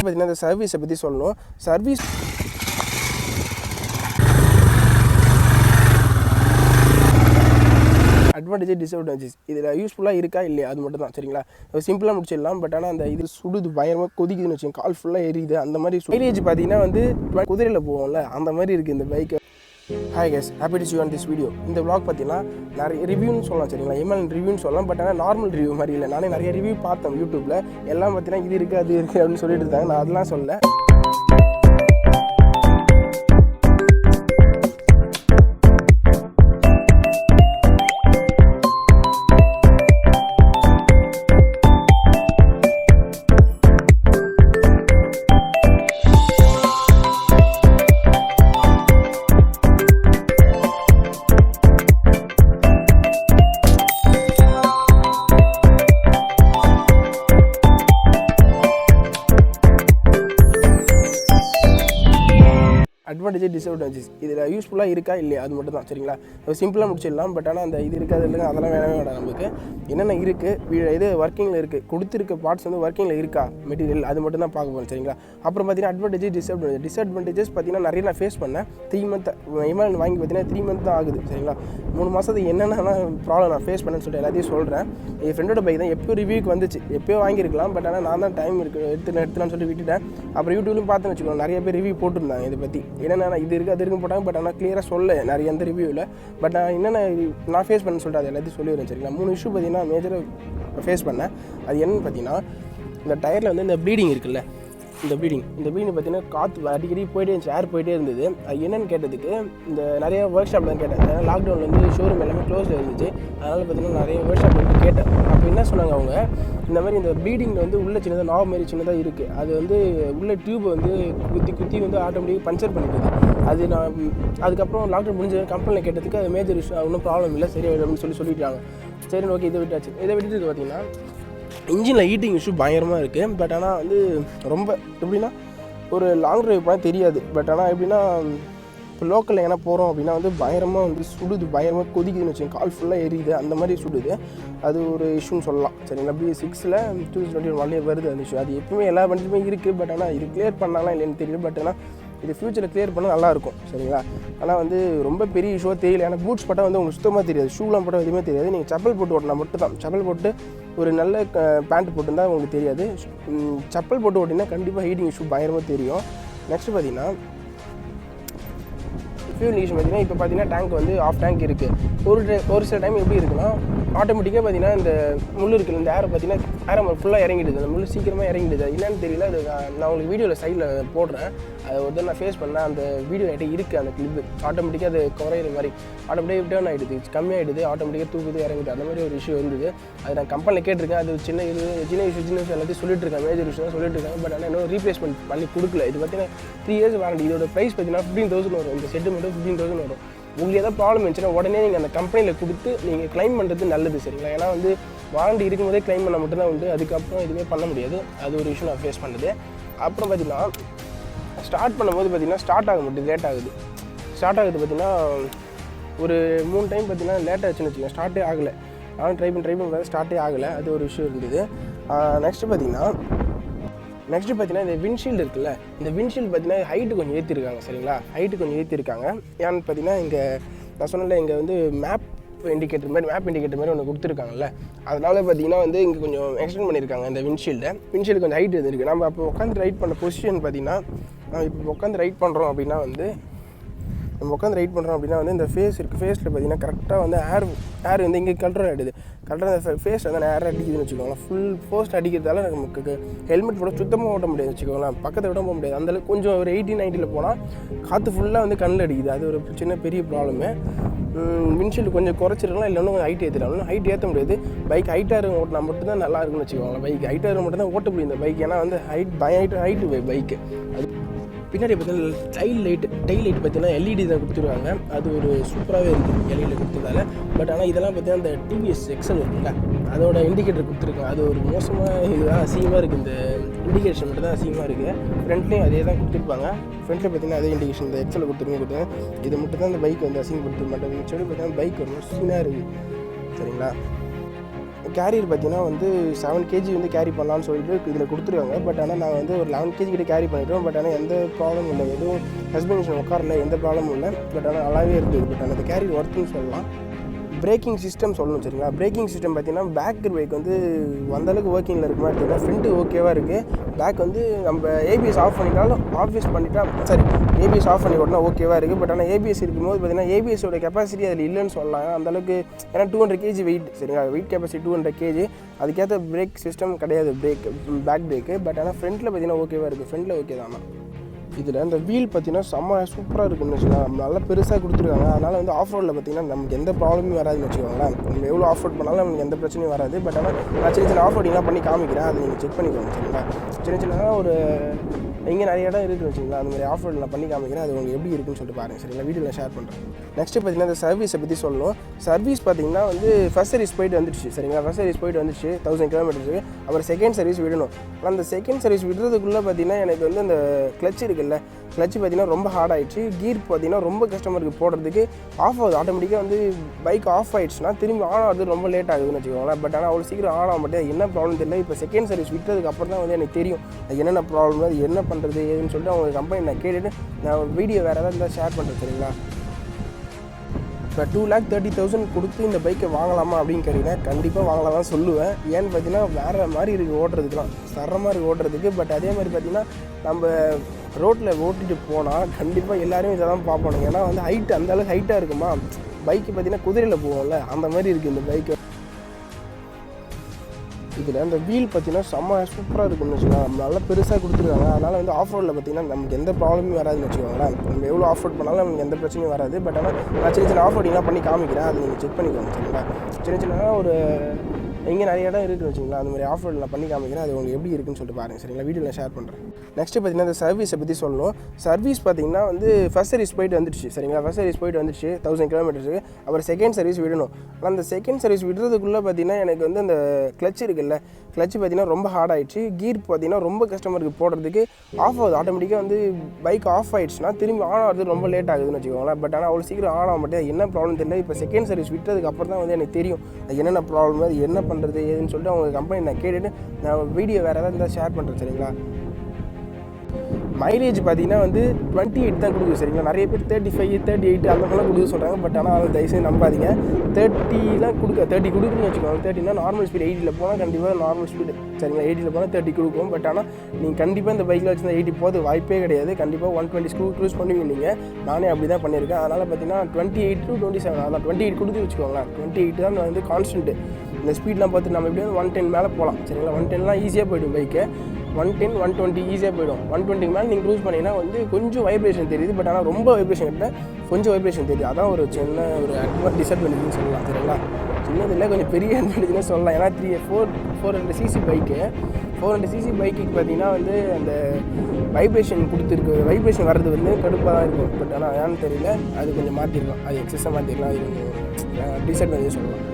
பார்த்தீங்கன்னா இந்த சர்வீஸை பற்றி சொல்லணும். சர்வீஸ் அட்வான்டேஜ் டிஸ்அட்வான்டேஜஸ் இதில் யூஸ்ஃபுல்லாக இருக்கா இல்லையா அது மட்டும் தான். சரிங்களா, சிம்பிளாக முடிச்சிடலாம். பட் ஆனால் அந்த இது சுடுது பயங்கரமாக கொதிக்குதுன்னு வச்சுக்கோங்க, கால் ஃபுல்லாக எரியுது. அந்த மாதிரி மைலேஜ் பார்த்தீங்கன்னா வந்து குதிரையில் போவோம்ல அந்த மாதிரி இருக்குது இந்த bike. Hi guys, happy to see you on this video. இந்த vlog பார்த்தீங்கன்னா நிறைய ரிவ்யூன்னு சொல்லலாம். சரிங்களா, ஹிமாலயன் ரிவ்யூன்னு சொல்லலாம். பட் ஆனால் நார்மல் ரிவ்யூ மாதிரி இல்லை. நானே நிறைய ரிவ்யூ பார்த்தேன் யூடியூப்பில். எல்லாம் பார்த்தீங்கன்னா இது இருக்குது அது இருக்குது அப்படின்னு சொல்லிட்டு இருந்தாங்க. நான் அதெல்லாம் சொல்ல. அட்வான்டேஜ் டிஸ்அட்வான்டேஜஸ் இதில் யூஸ்ஃபுல்லாக இருக்கா இல்லையா அது மட்டும் தான். சரிங்களா, சிம்பிளாக முடிச்சிடலாம். பட் ஆனால் அந்த இது இருக்காது இல்லைங்க, அதெல்லாம் வேணவே வேண்டாம். நமக்கு என்னென்ன இருக்குது, இது ஒர்க்கிங்கில் இருக்குது, கொடுத்துருக்க பார்ட்ஸ் வந்து ஒர்க்கிங்கில் இருக்கா மெட்டீரியல், அது மட்டும் தான் பார்க்க போகிறோம். சரிங்களா, அப்புறம் பார்த்தீங்கன்னா அட்வான்டேஜ் டிஸ்அட்வான்டேஜஸ் பார்த்தீங்கன்னா நிறைய நான் ஃபேஸ் பண்ணேன். 3 month ஹிமாலயன் வாங்கி பார்த்தீங்கன்னா 3 month தான் ஆகுது. சரிங்களா, 3 மாதத்துக்கு என்னென்ன ப்ராப்ளம் நான் ஃபேஸ் பண்ணேன்னு சொல்லிட்டு எல்லாத்தையும் சொல்கிறேன். என் ஃப்ரெண்டோட பைக் தான் எப்போயோ ரிவ்யூக்கு வந்துச்சு, எப்போயோ வாங்கியிருக்கலாம். பட் ஆனால் நான் தான் டைம் எடுத்துலான்னு சொல்லிட்டு விட்டுட்டேன். அப்புறம் யூடியூப்லையும் பார்த்துன்னு வச்சுக்கோங்க, நிறைய பேர் ரிவ்யூ போட்டிருந்தாங்க இதை பற்றி. என்னென்ன இது இருக்குது அது இருக்குன்னு போட்டாங்க. பட் ஆனால் கிளியராக சொல்ல நிறைய எந்த ரிவ்யூவில். பட் நான் என்னென்ன நான் ஃபேஸ் பண்ணேன்னு சொல்லிட்டு அது எல்லாத்தையும் சொல்லிடுறேன். சரிங்களா, 3 இஷ்யூ பார்த்தீங்கன்னா மேஜராக ஃபேஸ் பண்ணேன். அது என்னென்னு பார்த்தீங்கன்னா, இந்த டயரில் வந்து இந்த ப்ளீடிங் இருக்குல்ல, இந்த ப்ளீடிங் பார்த்தீங்கன்னா காற்று அடிக்கடி போயிட்டே இருந்துச்சு, ஏர் போயிட்டே இருந்தது. அது என்னென்னு கேட்டதுக்கு இந்த நிறைய ஒர்க் ஷாப்பில் தான் கேட்டேன். ஏன்னா லாக்டவுனில் வந்து ஷோரூம் எல்லாமே க்ளோஸில் இருந்துச்சு. அதனால் பார்த்தீங்கன்னா நிறைய ஒர்க் ஷாப்பில் வந்து கேட்டேன். அப்போ என்ன சொன்னாங்க அவங்க, இந்த மாதிரி இந்த ப்ளீடிங் வந்து உள்ள சின்னதாக நாவ் மாரி சின்னதாக இருக்குது. அது வந்து உள்ள டியூப் வந்து குத்தி வந்து ஆட்டோமேட்டிக்காக பஞ்சர் பண்ணிக்குது. அது நான் அதுக்கப்புறம் லாக்டவுன் முடிஞ்ச கம்பெனியில் கேட்டதுக்கு அது மேஜர் இஷ்யூ, ஒன்றும் ப்ராப்ளம் இல்லை, சரி அப்படின்னு சொல்லிட்டாங்க. சரி ஓகே, இதை விட்டாச்சு. இதை விட்டுட்டு பார்த்தீங்கன்னா இன்ஜினில் ஹீட்டிங் இஷ்யூ பயங்கரமாக இருக்குது. பட் ஆனால் வந்து ரொம்ப எப்படின்னா ஒரு லாங் ட்ரைவ் போனால் தெரியாது. பட் ஆனால் எப்படின்னா இப்போ லோக்கலில் எங்கன்னா போகிறோம் அப்படின்னா வந்து பயங்கரமாக வந்து சுடுது, பயங்கரமாக கொதிக்குதுன்னு வச்சுக்கோங்க, கால் ஃபுல்லாக எரியுது. அந்த மாதிரி சுடுது. அது ஒரு இஷ்யூன்னு சொல்லலாம். சரிங்களா, B6ல் 2021 வருது அந்த இஷ்யூ. அது எப்பவுமே எல்லா வண்டியுமே இருக்குது. பட் ஆனால் இது கிளியர் பண்ணாலாம் இல்லைன்னு தெரியல. பட் ஆனால் இது ஃப்யூச்சரில் கிளியர் பண்ணால் நல்லாயிருக்கும். சரிங்களா, ஆனால் வந்து ரொம்ப பெரிய இஷ்யூவாக தெரியல. ஏன்னா பூட்ஸ் போட்டால் வந்து உங்களுக்கு சுத்தமாக தெரியாது, ஷூலாம் போட்டால் எதுவுமே தெரியாது. நீங்கள் செப்பல் போட்டு ஓட்டினா மட்டும் தான். செப்பல் போட்டு ஒரு நல்ல பேண்ட் போட்டுருந்தால் உங்களுக்கு தெரியாது. செப்பல் போட்டு ஓட்டினா கண்டிப்பாக ஹீட்டிங் இஷ்யூ பயங்கரமாக தெரியும். நெக்ஸ்ட்டு பார்த்தீங்கன்னா ஃபியூல் இஷ்யூ பார்த்தீங்கன்னா இப்போ பார்த்தீங்கன்னா டேங்க் வந்து ஆஃப் டேங்க் இருக்குது. ஒரு சில டைம் எப்படி இருக்குன்னா ஆட்டோமேட்டிக்காக பார்த்தீங்கன்னா இந்த முள் இருக்குது, இந்த ஏரை பார்த்தீங்கன்னா ஏரை ஃபுல்லாக இறங்கிடுது. அந்த முள் சீக்கிரமாக இறங்கிடுது. என்னன்னு தெரியல. அது நான் உங்களுக்கு வீடியோவில் சைடில் போடுறேன். அதை வந்து நான் ஃபேஸ் பண்ணேன். அந்த வீடியோ என்கிட்ட இருக்குது, அந்த கிளிப்பு. ஆட்டோமேட்டிக்காக அது குறையிற மாதிரி ஆட்டோமேட்டிக்காக டேர்ன் ஆகிடுது, கம்மியாகிடுது, ஆட்டோமேட்டிக்காக தூக்குது, இறங்கிட்டு அந்த மாதிரி ஒரு இஷ்யூ இருந்தது. அது நான் கம்பெனியில் கேட்டிருக்கேன். அது சின்ன இஷ்யூ எல்லாத்தையும் சொல்லிட்டு இருக்காங்க, மேஜர் இஷ்யூ தான் சொல்லிட்டு இருக்காங்க. பட் ஆனால் இன்னும் ரீப்ளேஸ்மெண்ட் பண்ணி கொடுக்கல. இது பார்த்தீங்கன்னா 3 years வாரண்டி. இதோட ப்ரைஸ் பார்த்தீங்கன்னா 15,000 வரும். இந்த செட்டு மட்டும் 15,000 வரும். உங்களுக்கு ஏதாவது ப்ராப்ளம் இருந்துச்சுன்னா உடனே நீங்கள் அந்த கம்பெனியில் கொடுத்து நீங்கள் க்ளைம் பண்ணுறது நல்லது. சரிங்களா, ஏன்னா வந்து வாரண்டி இருக்கும்போதே க்ளைம் பண்ண மட்டும்தான் உண்டு. அதுக்கப்புறம் எதுவுமே பண்ண முடியாது. அது ஒரு இஷ்யூ நான் ஃபேஸ் பண்ணது. அப்புறம் பார்த்தீங்கன்னா ஸ்டார்ட் பண்ணும்போது பார்த்தீங்கன்னா ஸ்டார்ட் ஆக மட்டும் லேட் ஆகுது. ஸ்டார்ட் ஆகுது பார்த்தீங்கன்னா ஒரு 3 டைம் பார்த்தீங்கன்னா லேட் ஆச்சுன்னு வச்சுக்கோங்க, ஸ்டார்ட்டே ஆகலை. நானும் ட்ரை பண்ணி ஸ்டார்ட்டே ஆகலை. அது ஒரு இஷ்யூ இருந்தது. நெக்ஸ்ட்டு பார்த்தீங்கன்னா இந்த விண்ட்ஷீல்டு இருக்குல்ல, இந்த விண்ட்ஷீல்டு பார்த்தீங்கன்னா ஹைட்டு கொஞ்சம் ஏற்றிருக்காங்க. சரிங்களா, ஹைட்டு கொஞ்சம் ஏற்றிருக்காங்க. ஏன்னு பார்த்தீங்கன்னா இங்கே நான் சொன்னல, இங்கே வந்து மேப் இண்டிகேட்டர் மாதிரி ஒன்று கொடுத்துருக்காங்கல்ல, அதனால் பார்த்தீங்கன்னா வந்து இங்கே கொஞ்சம் எக்ஸ்டெண்ட் பண்ணியிருக்காங்க இந்த விண்ட்ஷீல்டு கொஞ்சம் ஹைட் இருக்குது. நம்ம அப்போ உட்காந்து ரைட் பண்ண பொசிஷன் பார்த்தீங்கன்னா, நம்ம இப்போ உட்காந்து ரைட் பண்ணுறோம் அப்படின்னா வந்து இந்த ஃபேஸ் இருக்குது. ஃபேஸில் பார்த்தீங்கன்னா கரெக்டாக வந்து ஏர் வந்து இங்கே கண்ட்ரோல் ஆகிடுது. கரெக்டாக அந்த ஃபேஸ் வந்து ஏர் அடிக்குதுன்னு வச்சுக்கோங்களேன். ஃபுல் ஃபோஸ்ட் அடிக்கிறதால நமக்கு ஹெல்மெட் போட சுத்தமாக ஓட்ட முடியாது வச்சுக்கோங்களேன். பக்கத்தை விட போக முடியாது. அந்தளவுக்கு கொஞ்சம் ஒரு 80-90 போனால் காற்று ஃபுல்லாக வந்து கண்ணில் அடிக்குது. அது ஒரு சின்ன பெரிய ப்ராப்ளமு. விண்ட்ஷீல்டு கொஞ்சம் குறைச்சிருக்கலாம், இல்லைன்னா ஹைட் ஏற்றிடலாம். ஹைட் ஏற்ற முடியாது. பைக் ஹைட்டாக ஓட்டினா மட்டும்தான் நல்லா இருக்குன்னு வச்சுக்கோங்களேன். பைக் ஹைட்டாக மட்டும் தான் ஓட்ட முடியும் இந்த பைக். ஏன்னா வந்து ஹைட்டு பைக்கு. அது பின்னாடி பார்த்தீங்கன்னா டெயில் லைட் பார்த்தீங்கன்னா LED தான் கொடுத்துருவாங்க. அது ஒரு சூப்பராகவே இருக்குது LED கொடுத்ததால. பட் ஆனால் இதெல்லாம் பார்த்தீங்கன்னா இந்த TVS XL இருக்குல்ல, அதோட இண்டிகேட்டர் கொடுத்துருக்காங்க. அது ஒரு மோசமாக இதுதான் அசிங்கமாக இருக்குது. இந்த இண்டிகேஷன் மட்டும் தான் அசிங்கமாக இருக்குது. ஃப்ரண்ட்லேயும் அதே தான் கொடுத்துருப்பாங்க. ஃப்ரண்ட்டில் பார்த்தீங்கன்னா அதே இண்டிகேஷன் இந்த XL கொடுத்துருக்காங்க. இது மட்டும் தான் இந்த பைக் வந்து அசிங்கப்படுத்த மாட்டேன் சொல்லி பார்த்தீங்கன்னா பைக் ரொம்ப சீனாக இருக்குது. சரிங்களா, கேரியர் பார்த்தீங்கன்னா வந்து 7 kg வந்து கேரி பண்ணலான்னு சொல்லிட்டு இதில் கொடுத்துருக்காங்க. பட் ஆனால் நான் வந்து ஒரு 11 kg கிட்ட கேரி பண்ணிட்டோம். பட் ஆனால் எந்த ப்ராப்ளமும் இல்லை, எதுவும் சஸ்பென்ஷன் உட்காரல, எந்த ப்ராப்ளமும் இல்லை. பட் ஆனால் நல்லாவே இருக்குது. பட் ஆனால் அந்த கேரியர் ஒர்க்குன்னு சொல்லலாம். பிரேக்கிங் சிஸ்டம் சொல்லணும் சரிங்களா. பிரேக்கிங் சிஸ்டம் பார்த்தீங்கன்னா பேக் பிரேக் வந்து அந்தளவுக்கு ஒர்க்கிங்கில் இருக்க மாதிரி தெரியல. ஃப்ரண்ட்டு ஓகேவாக இருக்குது. பேக் வந்து நம்ம ஏபிஎஸ் ஆஃப் பண்ணிட்டாலும் ஏபிஎஸ் ஆஃப் பண்ணி ஓட்டினா ஓகேவாக இருக்குது. பட் ஆனால் ஏபிஎஸ் இருக்கும்போது பார்த்தீங்கன்னா ஏபிஎஸோட கெப்பாசிட்டி அதில் இல்லைன்னு சொல்லலாம். அந்தளவுக்கு ஏன்னா 200 kg வெயிட் சரிங்களா, வெயிட் கெப்பாசிட்டி 200 kg. அதுக்கேற்ற பிரேக் சிஸ்டம் கிடையாது பேக் பிரேக்கு. பட் ஆனால் ஃப்ரண்ட்டில் பார்த்தீங்கன்னா ஓகேவாக இருக்குது. ஃப்ரண்ட்டில் ஓகே தான். இதில் இந்த வீல் பார்த்தீங்கன்னா செம்ம சூப்பராக இருக்குன்னு வச்சுக்கோங்க. நல்லா பெருசாக கொடுத்துருக்காங்க. அதனால் வந்து ஆஃப் ரோடில் பார்த்தீங்கன்னா நமக்கு எந்த ப்ராப்ளமும் வராதுன்னு வச்சுக்கோங்களேன். நம்ம எவ்வளோ ஆஃப் ரோட் பண்ணாலும் நமக்கு எந்த பிரச்சனையும் வராது. பட் ஆனால் நான் சின்ன ஆஃப் ரோடிங்லாம் பண்ணி காமிக்கிறேன், அதை நீங்கள் செக் பண்ணிக்கோங்க சரிங்களா. சின்ன ஒரு இங்கே நிறைய இடம் இருக்குன்னு வச்சுங்களா, அந்த மாதிரி ஆஃப் ரோடில் நான் பண்ணி காமிக்கிறேன், அது உங்களுக்கு எப்படி இருக்குன்னு சொல்லிட்டு பாருங்கள் சரிங்களா. வீடியோவில் ஷேர் பண்ணுறேன். நெக்ஸ்ட்டு பார்த்தீங்கன்னா இந்த சர்வீஸை பற்றி சொல்லணும். சர்வீஸ் பார்த்தீங்கன்னா வந்து ஃபஸ்ட் சர்வீஸ் போயிட்டு வந்துடுச்சு சரிங்களா. ஃபஸ்ட் சர்வீஸ் போயிட்டு வந்துடுச்சு 1000 km. அப்புறம் செகண்ட் சர்வீஸ் விடணும். ஆனால் அந்த செகண்ட் சர்வீஸ் விடுறதுக்குள்ளே பார்த்தீங்கன்னா எனக்கு வந்து அந்த கிளச் இருக்குல்ல, கிளச்சு பார்த்தீங்கன்னா ரொம்ப ஹார்ட் ஆகிடுச்சு. கீர் பார்த்தீங்கன்னா ரொம்ப கஸ்டமருக்கு போடுறதுக்கு ஆஃப் ஆகுது. ஆட்டோமேட்டிக்காக வந்து பைக் ஆஃப் ஆகிடுச்சுன்னா திரும்பி ஆன் ஆகுது ரொம்ப லேட் ஆகுதுன்னு வச்சுக்கோங்களேன். பட் ஆனால் அவ்வளோ சீக்கிரம் ஆன் ஆக மாட்டேன். என்ன ப்ராப்ளம் தெரியல. இப்போ செகண்ட் சர்வீஸ் விட்டதுக்கு அப்புறம் தான் வந்து எனக்கு தெரியும் அது என்னென்ன ப்ராப்ளம், அது என்ன பண்ணுறது ஏதுன்னு சொல்லிட்டு அவங்க கம்பெனி நான் கேட்டுட்டு நான் வீடியோ வேறு ஏதாவது இருந்தால் ஷேர் பண்ணுறேன் சரிங்களா. இப்போ 2,30,000 கொடுத்து இந்த பைக்கை வாங்கலாமா அப்படின்னு கேட்டிங்கன்னா கண்டிப்பாக வாங்கலாம் தான் சொல்லுவேன். ஏன்னு பார்த்தீங்கன்னா வேறு மாதிரி இருக்குது ஓட்டுறதுக்குலாம், தரமாக இருக்குது ஓட்டுறதுக்கு. பட் அதே மாதிரி பார்த்திங்கன்னா நம்ம ரோட்டில் ஓட்டிகிட்டு போனால் கண்டிப்பாக எல்லோரும் இதை தான் பார்ப்போம். ஏன்னா வந்து ஹைட்டு அந்தளவுக்கு ஹைட்டாக இருக்குமா, பைக்கு பார்த்திங்கன்னா குதிரையில் போவோம்ல அந்த மாதிரி இருக்குது இந்த பைக்கு. இதில் அந்த வீல் பார்த்தீங்கன்னா செம்ம சூப்பராக இருக்குன்னு வச்சுக்கோங்க. நல்லா பெருசாக கொடுத்துருக்காங்க. அதனால் வந்து ஆஃப் ரோடில் பார்த்தீங்கன்னா நமக்கு எந்த ப்ராப்ளமும் வராதுன்னு வச்சுக்கோங்களேன். நம்ம எவ்வளோ ஆஃப் ரோட் பண்ணாலும் நமக்கு எந்த பிரச்சனையும் வராது. பட் ஆனால் நான் சின்ன ஆஃப் ரோடிங்லாம் பண்ணி காமிக்கிறேன், அதை நீங்கள் செக் பண்ணிக்கோங்க சரிங்களா. சின்ன ஒரு இங்கே நிறைய இடம் இருக்குன்னு வச்சுங்களா, அந்த மாதிரி ஆஃப் ரோடில் நான் பண்ணி காமிக்கிறேன், அது உங்களுக்கு எப்படி இருக்குன்னு சொல்லிட்டு பாருங்கள் சரிங்களா. வீடியோவில் ஷேர் பண்ணுறேன். நெக்ஸ்ட்டு பார்த்தீங்கன்னா இந்த சர்வீஸை பற்றி சொல்லணும். சர்வீஸ் பார்த்தீங்கன்னா வந்து ஃபஸ்ட் சர்வீஸ் போயிட்டு வந்துடுச்சு சரிங்களா. ஃபஸ்ட் சர்வீஸ் போயிட்டு வந்துடுச்சு 1000 km. அப்புறம் செகண்ட் சர்வீஸ் விடணும். ஆனால் அந்த செகண்ட் சர்வீஸ் விடுறதுக்குள்ளே பார்த்தீங்கன்னா எனக்கு வந்து அந்த கிளச் இருக்குல்ல, கிளச்சு பார்த்தீங்கன்னா ரொம்ப ஹார்ட் ஆகிடுச்சு. கீர் பார்த்தீங்கன்னா ரொம்ப கஸ்டமருக்கு போடுறதுக்கு ஆஃப் ஆகுது. ஆட்டோமேட்டிக்காக வந்து பைக் ஆஃப் ஆகிடுச்சுன்னா திரும்பி ஆன் ஆகிறது ரொம்ப லேட் ஆகுதுன்னு வச்சுக்கோங்களேன். பட் ஆனால் அவ்வளோ சீக்கிரம் ஆன் ஆக மாட்டேன். என்ன ப்ராப்ளம் தெரியல. இப்போ செகண்ட் சர்வீஸ் விட்டதுக்கு அப்புறம் தான் வந்து எனக்கு தெரியும் அது என்னென்ன ப்ராப்ளம், அது என்ன பண்ணுறது ஏதுன்னு சொல்லிட்டு அவங்க கம்பெனி நான் கேட்டுட்டு நான் வீடியோ வேறு ஏதாவது இருந்தால் ஷேர் பண்ணுறேன் சரிங்களா. மைலேஜ் பார்த்தீங்கன்னா வந்து 28 தான் கொடுக்குது சரிங்களா. நிறைய பேர் 35, 38 அந்த மாதிரிலாம் கொடுக்க சொல்கிறாங்க. பட் ஆனால் அதை தயவுசெய்து நம்பாதீங்க. 30 கொடுக்குன்னு வச்சுக்கோங்க. 30னா நார்மல் ஸ்பீடு 80 போனால் கண்டிப்பாக நார்மல் ஸ்பீடு சரிங்களா. 80 போனால் 30 கொடுக்கும். பட் ஆனால் நீங்கள் கண்டிப்பாக இந்த பைக்கில் வச்சுருந்தா 80 போகிறது வாய்ப்பே கிடையாது. கண்டிப்பாக 120 க்ரூஸ் பண்ணுவீங்க நீங்கள். நானே அப்படி தான் பண்ணியிருக்கேன். அதனால் பார்த்தீங்கன்னா 28 to 27 அதான் 28 கொடுத்து வச்சுக்கோங்களேன். 28 தான் வந்து கான்ஸ்டன்ட்டு. இந்த ஸ்பீட்லாம் பார்த்து நம்ம எப்படி வந்து 110 மேலே போகலாம் சரிங்களா. 110லாம் ஈஸியாக போய்டும் பைக்கு. 110, 120 ஈஸியாக போய்டும். 120 மேலே நீங்கள் க்ரூஸ் பண்ணிங்கன்னா வந்து கொஞ்சம் வைப்ரேஷன் தெரியுது. பட் ஆனால் ரொம்ப வைப்ரேஷன் இல்லை, கொஞ்சம் வைப்ரேஷன் தெரியுது. அதான் ஒரு சின்ன ஒரு டிஸ்அட்வான்டேஜ்னு சொல்லலாம் சரிங்களா. சின்னதில்லை, கொஞ்சம் பெரிய அட்வான்டேஜ்னு சொல்லலாம். ஏன்னா 400 cc பைக்கு 400 cc பைக்குக்கு பார்த்தீங்கன்னா வந்து அந்த வைப்ரேஷன் கொடுத்துருக்கு. வைப்ரேஷன் வர்றது வந்து கடுப்பாக தான் இருக்கும். பட் ஆனால் ஏன்னு தெரியல, அது கொஞ்சம் மாற்றிருக்கலாம். அது எக்ஸஸாக மாற்றிருக்கலாம். அது கொஞ்சம் டிஸ்அட்வான்டேஜ் சொல்லலாம்.